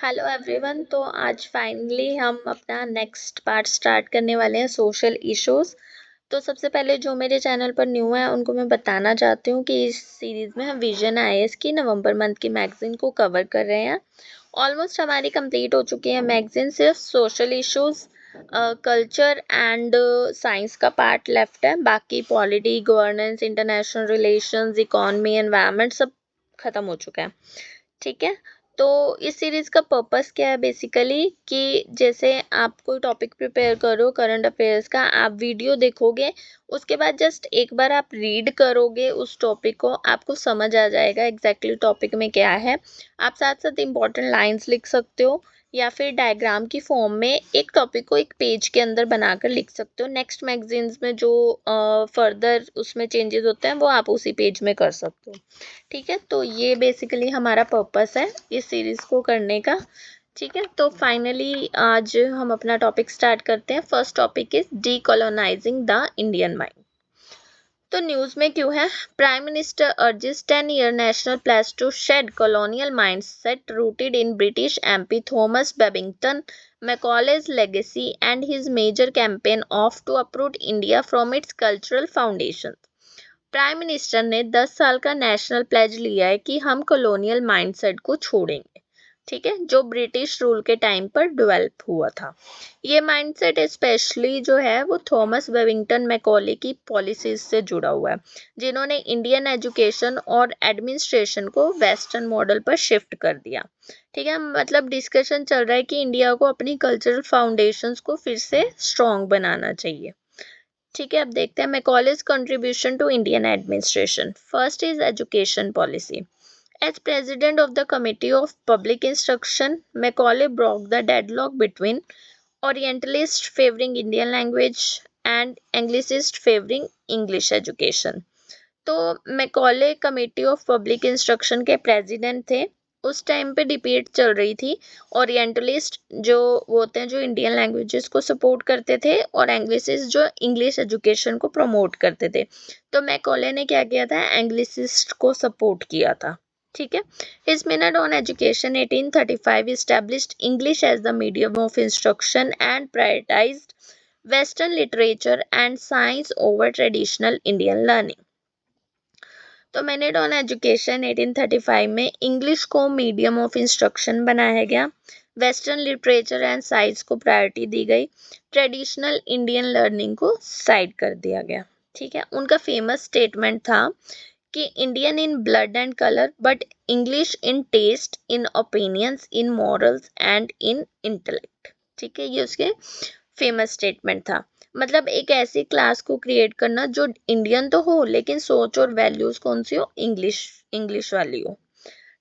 Hello everyone. तो आज finally हम अपना नेक्स्ट पार्ट स्टार्ट करने वाले हैं सोशल इश्यूज। तो सबसे पहले जो मेरे चैनल पर न्यू है उनको मैं बताना चाहती हूँ कि इस सीरीज में हम विजन आईएएस की नवंबर मंथ की मैगजीन को कवर कर रहे हैं। ऑलमोस्ट हमारी कंप्लीट हो चुकी है मैगजीन, सिर्फ social issues, culture and science का पार्ट लेफ्ट है। बाकी polity, governance, international relations, economy, environment सब खत्म हो चुका है। ठीक है। तो इस सीरीज का पर्पस क्या है बेसिकली कि जैसे आप कोई टॉपिक प्रिपेयर करो करंट अफेयर्स का, आप वीडियो देखोगे, उसके बाद जस्ट एक बार आप रीड करोगे उस टॉपिक को, आपको समझ आ जाएगा एग्जैक्टली टॉपिक में क्या है। आप साथ साथ इंपॉर्टेंट लाइंस लिख सकते हो या फिर डायग्राम की फॉर्म में एक टॉपिक को एक पेज के अंदर बनाकर लिख सकते हो। नेक्स्ट मैगजीन्स में जो फर्दर उसमें चेंजेस होते हैं वो आप उसी पेज में कर सकते हो। ठीक है। तो ये बेसिकली हमारा पर्पस है इस सीरीज को करने का। ठीक है। तो फाइनली आज हम अपना टॉपिक स्टार्ट करते हैं। First topic is decolonizing the Indian mind. तो न्यूज में क्यों है? Prime minister urges 10-year national plan to shed colonial mindset rooted in British MP Thomas Babington Macaulay's legacy and his major campaign of to uproot India from its cultural foundations। Prime minister ने 10 साल का national pledge लिया है कि हम colonial mindset को छोड़ेंगे। ठीक है, जो ब्रिटिश रूल के टाइम पर डेवलप हुआ था। ये माइंडसेट स्पेशली जो है वो थॉमस बेबिंगटन मैकॉले की पॉलिसीज से जुड़ा हुआ है, जिन्होंने इंडियन एजुकेशन और एडमिनिस्ट्रेशन को वेस्टर्न मॉडल पर शिफ्ट कर दिया। ठीक है, मतलब डिस्कशन चल रहा है कि इंडिया को अपनी कल्चरल फाउंडेशंस को फिर से स्ट्रॉन्ग बनाना चाहिए। ठीक है, अब देखते हैं मैकॉले's contribution to Indian administration। First is education policy। As president of the Committee of Public Instruction, Macaulay broke the deadlock between Orientalists favoring Indian language and Anglicists favoring English education। तो Macaulay committee of public instruction के president थे। उस time पे debate चल रही थी। Orientalist जो वो होते हैं जो इंडियन लैंग्वेजेस को सपोर्ट करते थे, और एंग्लिसिस्ट जो इंग्लिश एजुकेशन को प्रमोट करते थे। तो मैकॉले ने क्या किया था? एंग्लिसिस्ट को सपोर्ट किया था। ठीक है। His minute on education 1835 established English as the medium of instruction and prioritized Western literature and science over traditional Indian learning। तो मिनट ऑन एजुकेशन 1835 में इंग्लिश को मीडियम ऑफ इंस्ट्रक्शन बनाया गया, वेस्टर्न लिटरेचर एंड साइंस को priority दी गई, traditional Indian learning को side कर दिया गया। ठीक है, उनका फेमस स्टेटमेंट था कि Indian in blood and colour but English in taste, in opinions, in morals and in intellect. ठीक है, ये उसके फेमस स्टेटमेंट था। मतलब एक ऐसी क्लास को क्रिएट करना जो इंडियन तो हो लेकिन सोच और वैल्यूज कौन सी हो? इंग्लिश वाली हो।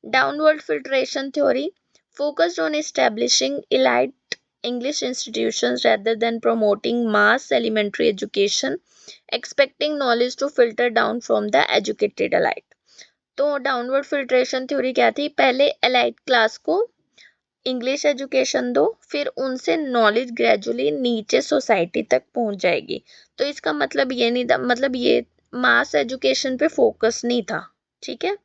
Downward filtration theory focused on establishing elite English institutions rather than promoting mass elementary education, expecting knowledge to filter down from the educated elite। तो डाउनवर्ड फिल्ट्रेशन थ्योरी क्या थी? पहले एलाइट क्लास को English education दो, फिर उनसे knowledge gradually नीचे society तक पहुंच जाएगी। तो इसका मतलब ये नहीं था, मतलब ये मास एजुकेशन पे फोकस नहीं था। ठीक है।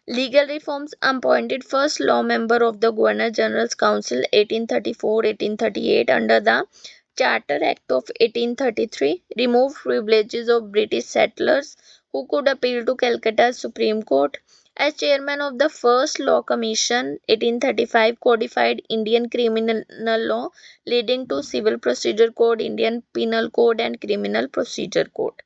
Legal reforms appointed first law member of the governor generals council 1834-1838 under the charter act of 1833, remove privileges of British settlers who could appeal to Calcutta Supreme Court। As chairman of the first law commission 1835 codified Indian criminal law leading to civil procedure code, Indian penal code and criminal procedure code।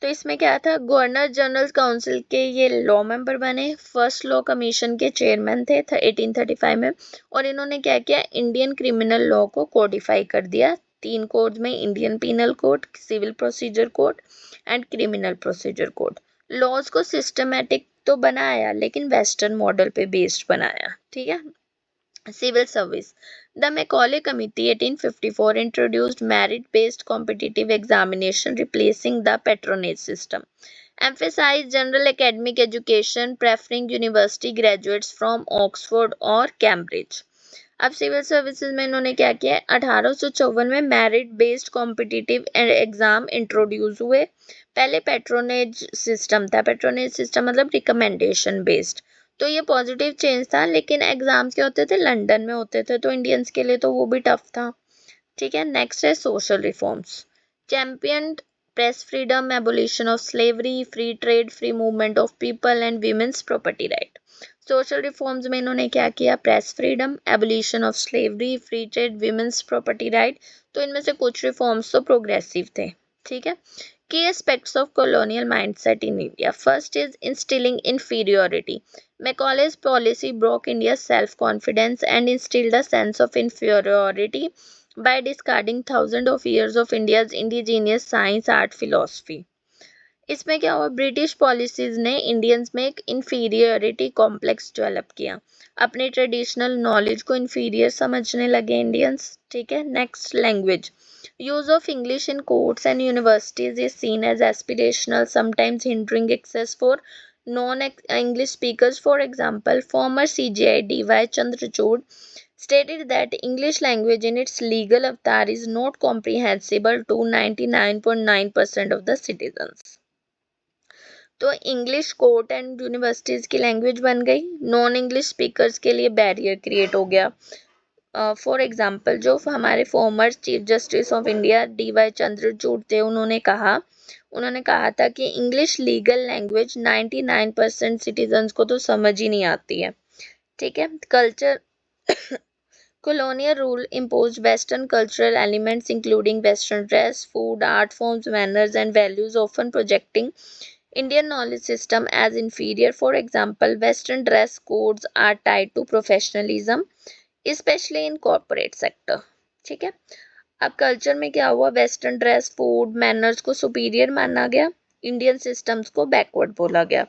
तो इसमें क्या था? Governor general council के ये law member बने, first law commission के chairman थे 1835 में, और इन्होंने क्या किया? इंडियन क्रिमिनल लॉ को कोडिफाई कर दिया 3 कोड में, Indian penal code, civil procedure code and criminal procedure code. Laws को सिस्टमेटिक तो बनाया लेकिन वेस्टर्न मॉडल पे बेस्ड बनाया। ठीक है। Civil service। The Macaulay Committee 1854 introduced merit-based competitive examination, replacing the patronage system, emphasized general academic education, preferring university graduates from Oxford or Cambridge। अब civil services में इन्होंने क्या किया? 1854 में merit based competitive exam introduce हुए। पहले patronage system था। Patronage system मतलब रिकमेंडेशन बेस्ड। तो ये पॉजिटिव चेंज था, लेकिन एग्जाम्स क्या होते थे, लंदन में होते थे, तो इंडियंस के लिए तो वो भी टफ था। ठीक है, नेक्स्ट है social reforms. Champion press freedom, abolition of slavery, free trade, free movement of people and women's property right. Social reforms में इन्होंने क्या किया, press freedom, abolition of slavery, free trade, women's property right. तो इनमें से कुछ reforms तो progressive थे। ठीक है, key aspects of colonial mindset in India. First is instilling inferiority. Macaulay's policy broke India's self-confidence and instilled a sense of inferiority by discarding thousands of years of India's indigenous science, art, philosophy. इसमें क्या हुआ, British policies ने Indians में एक inferiority complex develop किया, अपने traditional knowledge को inferior समझने लगे इंडियंस। ठीक है, next language. Use of English in courts and universities is seen as aspirational, sometimes hindering access for non English speakers. For example, former CGI DY Chandrachud stated that English language in its legal avatar is not comprehensible to 99.9% of the citizens. तो English court and universities की language बन गई, non English speakers के लिए barrier create हो गया। For example, जो हमारे former chief justice of India DY Chandrachud थे, उन्होंने कहा था कि इंग्लिश लीगल लैंग्वेज 99% सिटीजन्स को तो समझ ही नहीं आती है। ठीक है, culture. Colonial rule imposed Western cultural elements including Western dress, food, art forms, manners, and values, often projecting Indian knowledge system as inferior. For example, Western dress codes are tied to professionalism, especially in corporate sector. ठीक है, अब culture में क्या हुआ, western dress, food, manners को superior माना गया, Indian systems को बैकवर्ड बोला गया।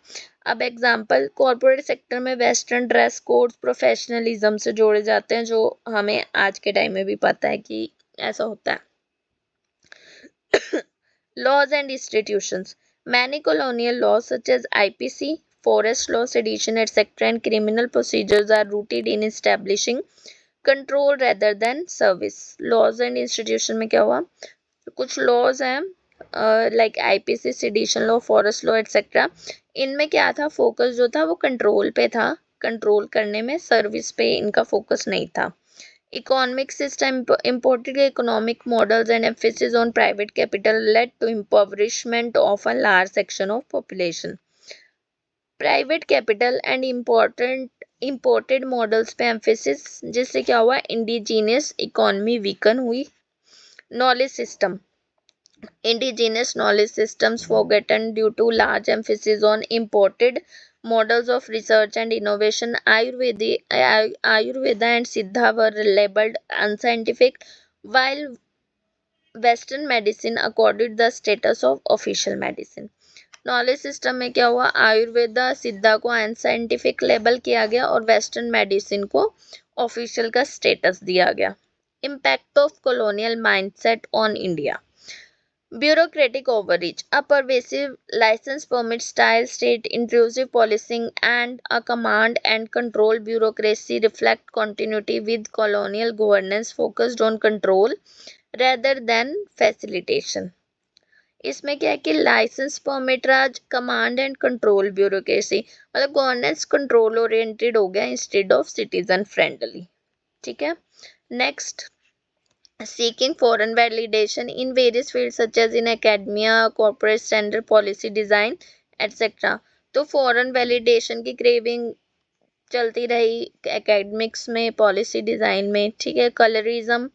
अब एग्जांपल, कॉर्पोरेट सेक्टर में वेस्टर्न ड्रेस कोड्स प्रोफेशनलिज्म से जोड़े जाते हैं, जो हमें आज के टाइम में भी पता है कि ऐसा होता है। Laws and institutions. Many colonial laws such as IPC, forest law, sedition, etc. and criminal procedures are rooted in establishing control rather than service. Laws and institution में क्या हुआ, कुछ laws हैं like IPC, sedition law, forest law etcetera, इनमें क्या था, focus जो था वो कंट्रोल पे था, कंट्रोल करने में, सर्विस पे इनका फोकस नहीं था। Economic system imported economic models and emphasis on private capital led to impoverishment of a large section of population. Private capital and imported models पे emphasis, जिससे क्या हुआ, indigenous economy weaken हुई। Knowledge system. Indigenous knowledge systems forgotten due to large emphasis on imported models of research and innovation. Ayurveda and Siddha were labeled unscientific, while Western medicine accorded the status of official medicine. Knowledge system में क्या हुआ, आयुर्वेदा, सिद्धा को unscientific label किया गया और western medicine को official का स्टेटस दिया गया। Impact of colonial mindset on India. Bureaucratic overreach. A pervasive license permit style, state intrusive policing, and a command and control bureaucracy reflect continuity with colonial governance focused on control rather than facilitation. इसमें क्या है कि licence permit Raj, command and control bureaucracy, मतलब governance control oriented हो गया instead of citizen friendly. ठीक है, next, seeking foreign validation in various fields such as in academia, corporate standard, policy design, etc. तो foreign validation की craving चलती रही academics में, policy design में। ठीक है, colorism,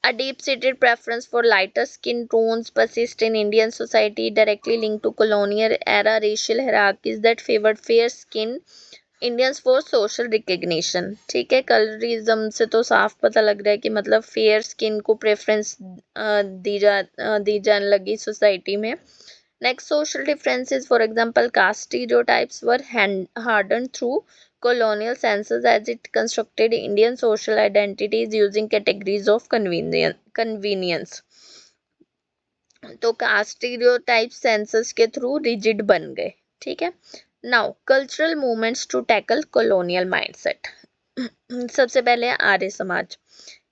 a deep-seated preference for lighter skin tones persist in Indian society, directly linked to colonial era racial hierarchies that favored fair skin Indians for social recognition. ठीक है, colourism से तो साफ पता लग रहा है कि मतलब फेयर स्किन को प्रेफरेंस दी जाने लगी सोसाइटी में। Next, social differences, for example caste stereotypes were hardened through colonial census as it constructed Indian social identities using categories of convenience. तो कास्ट स्टीरियोटाइप्स सेंसस के थ्रू रिजिड बन गए। ठीक है, now cultural movements to tackle colonial mindset. सबसे पहले Arya Samaj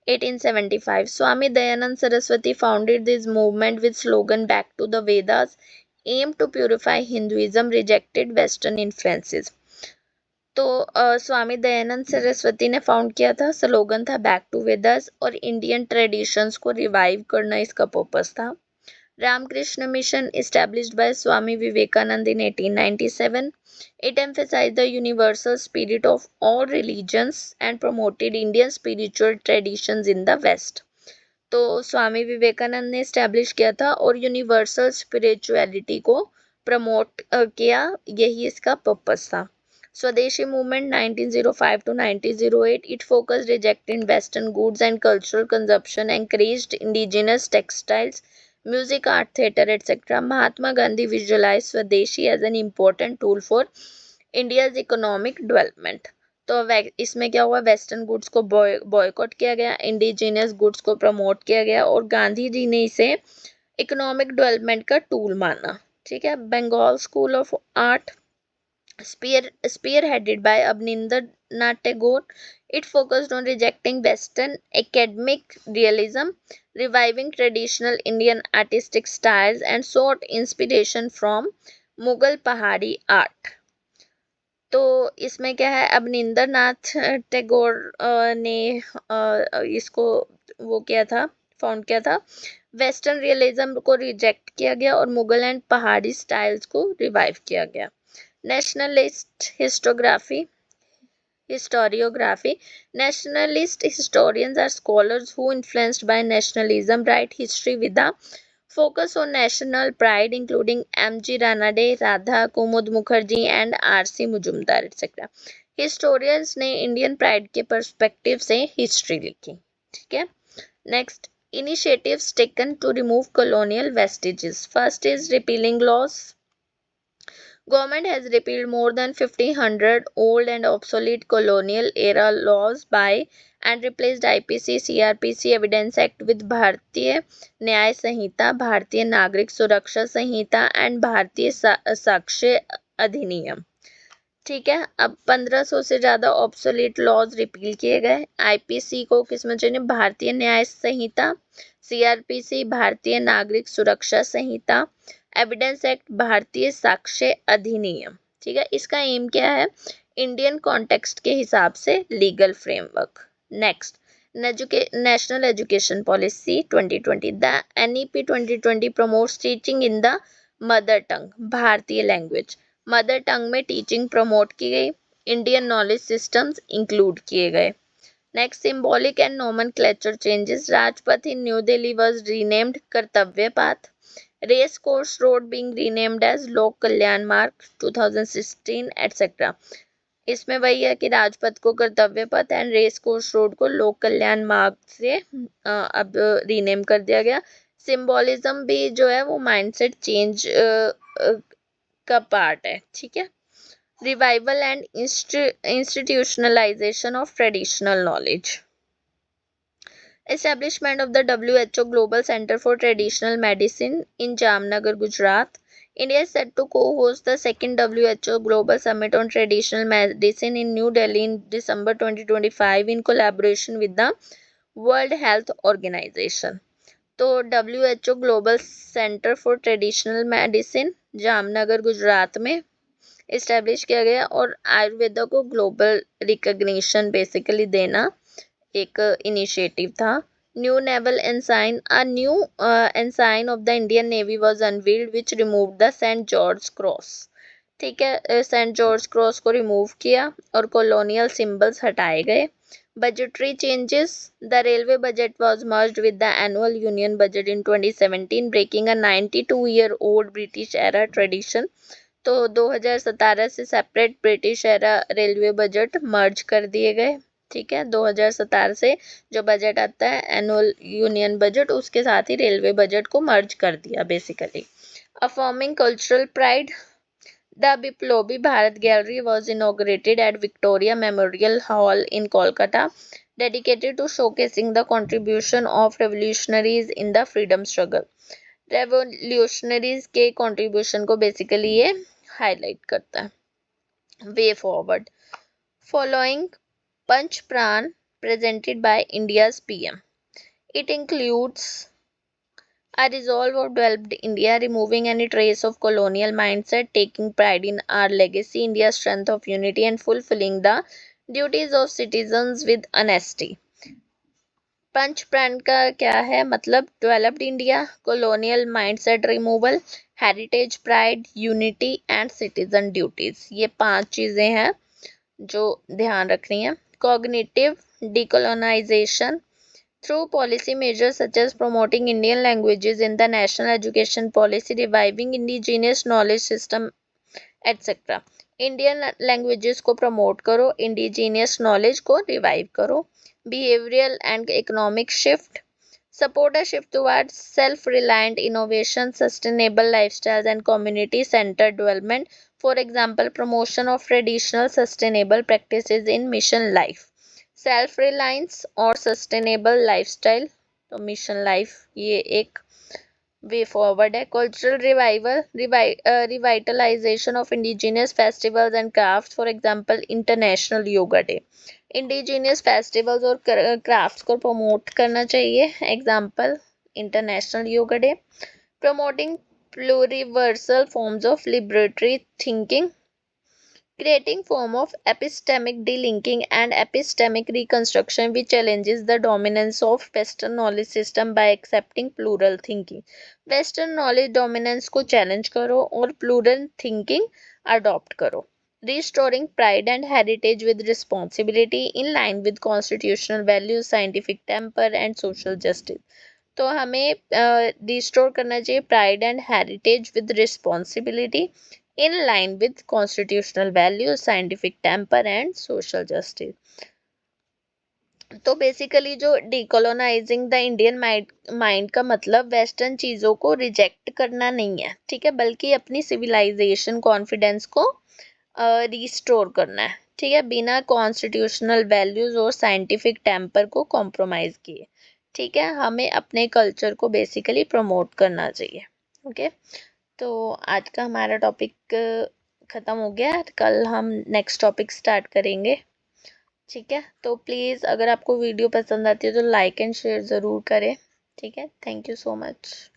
1875, Swami Dayanand Saraswati founded this movement with slogan back to the Vedas, aim to purify Hinduism, rejected western influences. तो स्वामी दयानंद सरस्वती ने फाउंड किया था। स्लोगन था बैक टू वेदर्स और इंडियन ट्रेडिशंस को रिवाइव करना इसका पर्पस था। Ramakrishna mission established by Swami Vivekananda in 1897. It emphasized the universal spirit of all religions and promoted Indian spiritual traditions in the West. तो स्वामी विवेकानंद ने एस्टेब्लिश किया था और यूनिवर्सल स्पिरिचुअलिटी को प्रमोट किया, यही इसका पर्पस था। स्वदेशी movement 1905 to 1908, it focused rejecting western goods and cultural consumption, encouraged indigenous textiles, music, art, theatre, etc. Mahatma Gandhi visualized Swadeshi as an important tool for India's economic development. तो इसमें क्या हुआ, western goods को boycott किया गया, indigenous goods को promote किया गया और गांधी जी ने इसे इकोनॉमिक डेवलपमेंट का टूल माना। ठीक है। Bengal school of art spearheaded by Abhinandan Tagore, it focused on rejecting Western academic realism, reviving traditional Indian artistic styles, and sought inspiration from Mughal Pahari art. तो इसमें क्या है, अवनींद्रनाथ टैगोर ने इसको वो किया था, फाउंड किया था। वेस्टर्न रियलिज्म को रिजेक्ट किया गया और मुगल एंड पहाड़ी स्टाइल्स को रिवाइव किया गया। Nationalist historiography. Nationalist historians are scholars who influenced by nationalism write history with a focus on national pride, including M.G. Ranade, Radha Kumud Mukherjee and R.C. Majumdar etc. Historians ने Indian pride के perspective से history लिखी। ठीक है। Next, initiatives taken to remove colonial vestiges. First is repealing laws. Government has repealed more than 1,500 old and obsolete colonial era laws by and replaced IPC, CRPC, Evidence Act with भारतीय न्याय संहिता, भारतीय नागरिक सुरक्षा संहिता and भारतीय साक्ष्य अधिनियम। ठीक है। अब 1500 से ज्यादा ऑब्सोलीट लॉज रिपील किए गए। आईपीसी को किसमें चाहिए, भारतीय न्याय संहिता, सीआरपीसी भारतीय नागरिक सुरक्षा संहिता, एविडेंस एक्ट भारतीय साक्ष्य अधिनियम। ठीक है। इसका एम क्या है, इंडियन कॉन्टेक्स्ट के हिसाब से legal framework. Next, national education policy 2020। The NEP 2020 promotes teaching in the mother tongue, भारतीय लैंग्वेज। मदर टंग में टीचिंग प्रमोट की गई, इंडियन नॉलेज सिस्टम्स इंक्लूड किए गए। Next, symbolic and nomenclature changes. Rajpath in New Delhi was renamed Kartavya Path. Race Course Road being renamed as Lok Kalyan मार्ग 2016 etcetera. इसमें वही है कि राजपथ को कर्तव्य पथ एंड रेस कोर्स रोड को लोक कल्याण मार्ग से अब रीनेम कर दिया गया। सिंबॉलिज्म भी जो है वो माइंडसेट चेंज का पार्ट है। ठीक है। Revival and institutionalisation of traditional knowledge. Establishment of the WHO Global Center for Traditional Medicine in Jamnagar, Gujarat. India is set to co-host the second WHO Global Summit on Traditional Medicine in New Delhi in December 2025 in collaboration with the World Health Organization. तो WHO Global Center for Traditional Medicine Jamnagar Gujarat में establish किया गया और आयुर्वेदा को global recognition basically देना एक initiative था। New naval ensign, a new ensign of the Indian Navy was unveiled which removed the Saint George Cross. ठीक है। सेंट जॉर्ज क्रॉस को रिमूव किया और कॉलोनियल सिंबल्स हटाए गए। Budgetary changes, the railway budget was merged with the annual union budget in 2017 breaking a 92-year-old British era tradition. तो 2017 से separate British era railway budget merge कर दिए गए। ठीक है। 2017 से जो बजट आता है एनुअल यूनियन बजट, उसके साथ ही रेलवे बजट को मर्ज कर दिया basically. Affirming cultural pride, the Biplobi Bharat gallery was inaugurated at Victoria Memorial Hall in Kolkata, dedicated to showcasing the contribution of revolutionaries in the freedom struggle. Revolutionaries के contribution को basically ये highlight करता है। Way forward, following पंच प्राण presented by India's PM. It includes A resolve of developed India, removing any trace of colonial mindset, taking pride in our legacy, India's strength of unity, and fulfilling the duties of citizens with honesty. Punch brand का क्या है मतलब? Developed India, colonial mindset removal, heritage pride, unity and citizen duties, ये 5 चीजें हैं जो ध्यान रखनी है. Cognitive decolonisation through policy measures such as promoting Indian languages in the national education policy, reviving indigenous knowledge system, etc. Indian languages को promote करो, indigenous knowledge को रिवाइव करो. Behavioural and economic shift, support a shift towards self-reliant innovation, sustainable lifestyles and community-centered development. For example, promotion of traditional sustainable practices in mission life. Self-reliance और sustainable lifestyle, तो mission life ये एक way forward है. Cultural revival, revitalization of indigenous festivals and crafts, for example International Yoga Day. Indigenous festivals और crafts को promote करना चाहिए, example International Yoga Day. Promoting pluriversal forms of liberatory thinking, creating form of epistemic delinking and epistemic reconstruction which challenges the dominance of western knowledge system by accepting plural thinking. western knowledge dominance को challenge करो और plural thinking adopt करो. restoring pride and heritage with responsibility in line with constitutional values, scientific temper and social justice. तो हमें restore करना चाहिए pride and heritage with responsibility in line with constitutional values, scientific temper and social justice. तो basically जो डिकोलोनाइजिंग the Indian mind का मतलब western चीज़ों को रिजेक्ट करना नहीं है, ठीक है, बल्कि अपनी सिविलाइजेशन कॉन्फिडेंस को रिस्टोर करना है, ठीक है, बिना कॉन्स्टिट्यूशनल वैल्यूज और साइंटिफिक टेम्पर को कॉम्प्रोमाइज़ किए. ठीक है, हमें अपने कल्चर को बेसिकली प्रमोट करना चाहिए. ओके, तो आज का हमारा टॉपिक ख़त्म हो गया. कल हम नेक्स्ट टॉपिक स्टार्ट करेंगे. ठीक है, तो प्लीज़ अगर आपको वीडियो पसंद आती है तो लाइक एंड शेयर ज़रूर करें. ठीक है, थैंक यू सो मच.